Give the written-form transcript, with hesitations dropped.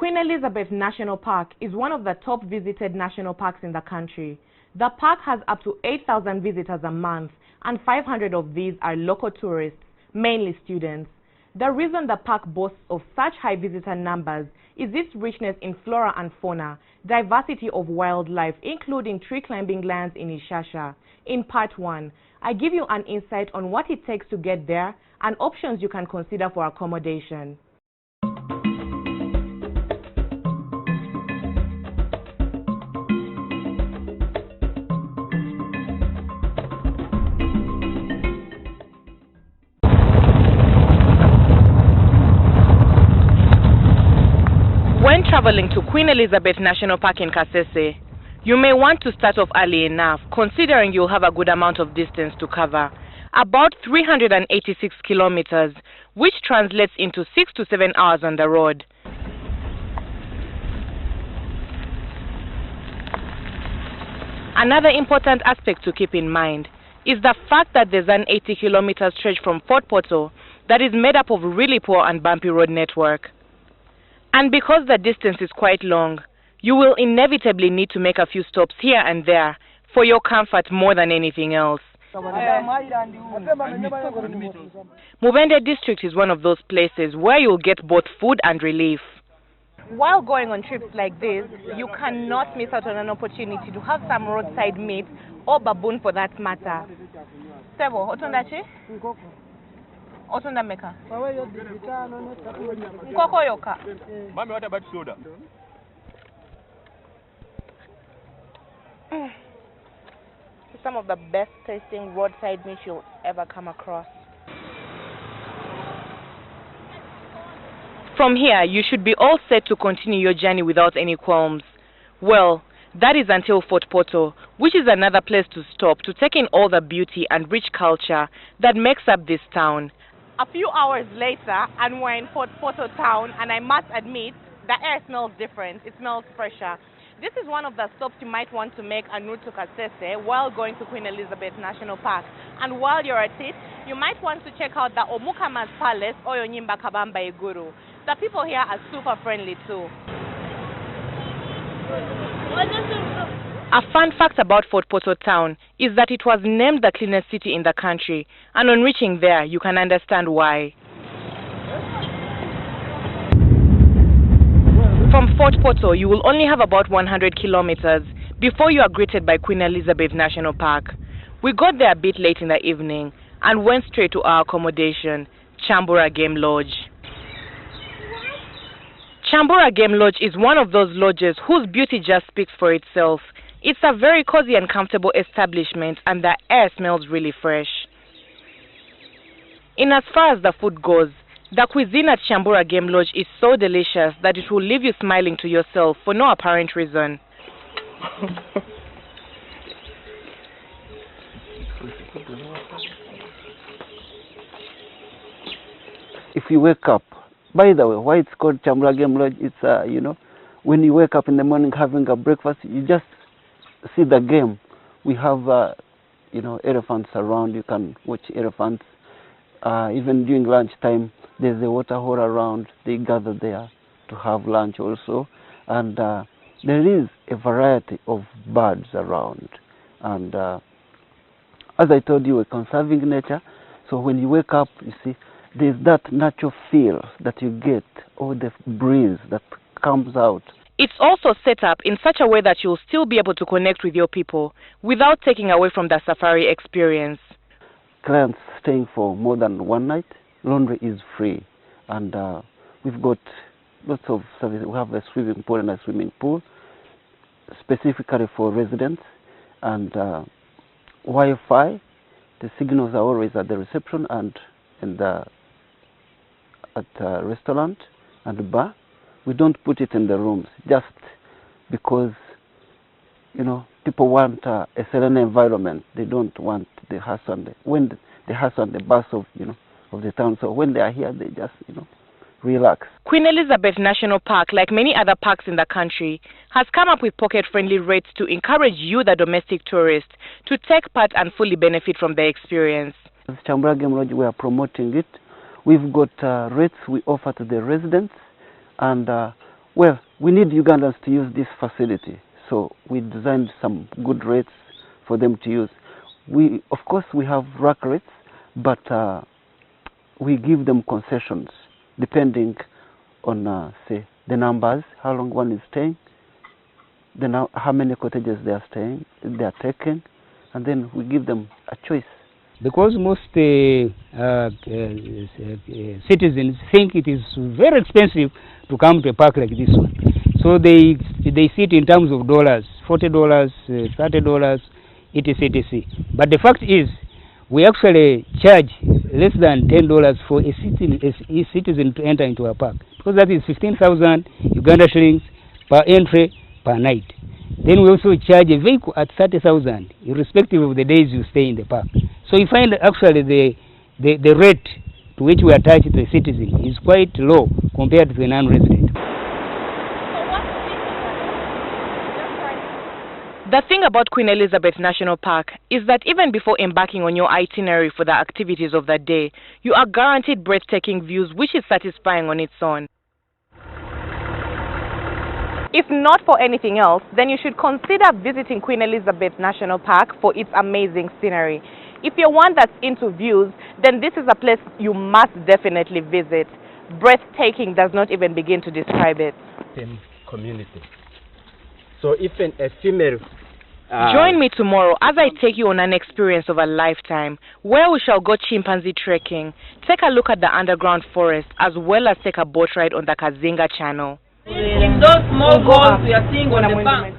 Queen Elizabeth National Park is one of the top visited national parks in the country. The park has up to 8,000 visitors a month, and 500 of these are local tourists, mainly students. The reason the park boasts of such high visitor numbers is its richness in flora and fauna, diversity of wildlife, including tree-climbing lands in Ishasha. In part 1, I give you an insight on what it takes to get there and options you can consider for accommodation. When traveling to Queen Elizabeth National Park in Kasese, you may want to start off early enough, considering you'll have a good amount of distance to cover. About 386 kilometers, which translates into 6 to 7 hours on the road. Another important aspect to keep in mind is the fact that there's an 80-kilometer stretch from Fort Portal that is made up of really poor and bumpy road network. And because the distance is quite long, you will inevitably need to make a few stops here and there for your comfort more than anything else. Mubende district is one of those places where you'll get both food and relief. While going on trips like this, you cannot miss out on an opportunity to have some roadside meat or baboon for that matter. Sebo, otondachi? Otunda meka. Nkoko yoka. Mami, what about soda? Some of the best tasting roadside meat you'll ever come across. From here, you should be all set to continue your journey without any qualms. Well, that is until Fort Portal, which is another place to stop to take in all the beauty and rich culture that makes up this town. A few hours later, and we're in Fort Portal town, and I must admit, the air smells different. It smells fresher. This is one of the stops you might want to make en route to Kasese while going to Queen Elizabeth National Park. And while you're at it, you might want to check out the Omukamas Palace or Yonyimba Kabamba Iguru. The people here are super friendly too. A fun fact about Fort Portal town is that it was named the cleanest city in the country, and on reaching there, you can understand why. From Fort Portal, you will only have about 100 kilometers before you are greeted by Queen Elizabeth National Park. We got there a bit late in the evening and went straight to our accommodation, Chambura Game Lodge. Chambura Game Lodge is one of those lodges whose beauty just speaks for itself. It's a very cozy and comfortable establishment, and the air smells really fresh. In as far as the food goes, the cuisine at Chambura Game Lodge is so delicious that it will leave you smiling to yourself for no apparent reason. If you wake up, by the way, why it's called Chambura Game Lodge, it's, when you wake up in the morning having a breakfast, you just see the game. We have, elephants around. You can watch elephants. Even during lunchtime, there's a water hole around. They gather there to have lunch also. And there is a variety of birds around. And as I told you, we're conserving nature. So when you wake up, you see, there's that natural feel that you get, or the breeze that comes out. It's also set up in such a way that you'll still be able to connect with your people without taking away from the safari experience. Clients staying for more than one night, laundry is free. And we've got lots of services. We have a swimming pool and a swimming pool, specifically for residents. And Wi-Fi, the signals are always at the reception and at the restaurant and the bar. We don't put it in the rooms just because, people want a serene environment. They don't want the hustle and the buzz of the town. So when they are here, they just, relax. Queen Elizabeth National Park, like many other parks in the country, has come up with pocket-friendly rates to encourage you, the domestic tourist, to take part and fully benefit from the experience. As Chambura Game Lodge, we are promoting it. We've got rates we offer to the residents, and Well, we need Ugandans to use this facility, so we designed some good rates for them to use. Of course, we have rack rates, but we give them concessions depending on, say, the numbers, how long one is staying, how many cottages they are taking, and then we give them a choice. Because most citizens think it is very expensive to come to a park like this one. So they see it in terms of dollars, $40, $30, etc. But the fact is, we actually charge less than $10 for a citizen to enter into a park. Because that is 15,000 Uganda shillings per entry per night. Then we also charge a vehicle at 30,000, irrespective of the days you stay in the park. So you find actually the rate to which we attach to a citizen is quite low compared to a non-resident. The thing about Queen Elizabeth National Park is that even before embarking on your itinerary for the activities of the day, you are guaranteed breathtaking views, which is satisfying on its own. If not for anything else, then you should consider visiting Queen Elizabeth National Park for its amazing scenery. If you're one that's into views, then this is a place you must definitely visit. Breathtaking does not even begin to describe it. Community. So even a female... Join me tomorrow as I take you on an experience of a lifetime, where we shall go chimpanzee trekking, take a look at the underground forest, as well as take a boat ride on the Kazinga Channel. In those small goals we are seeing on the bank.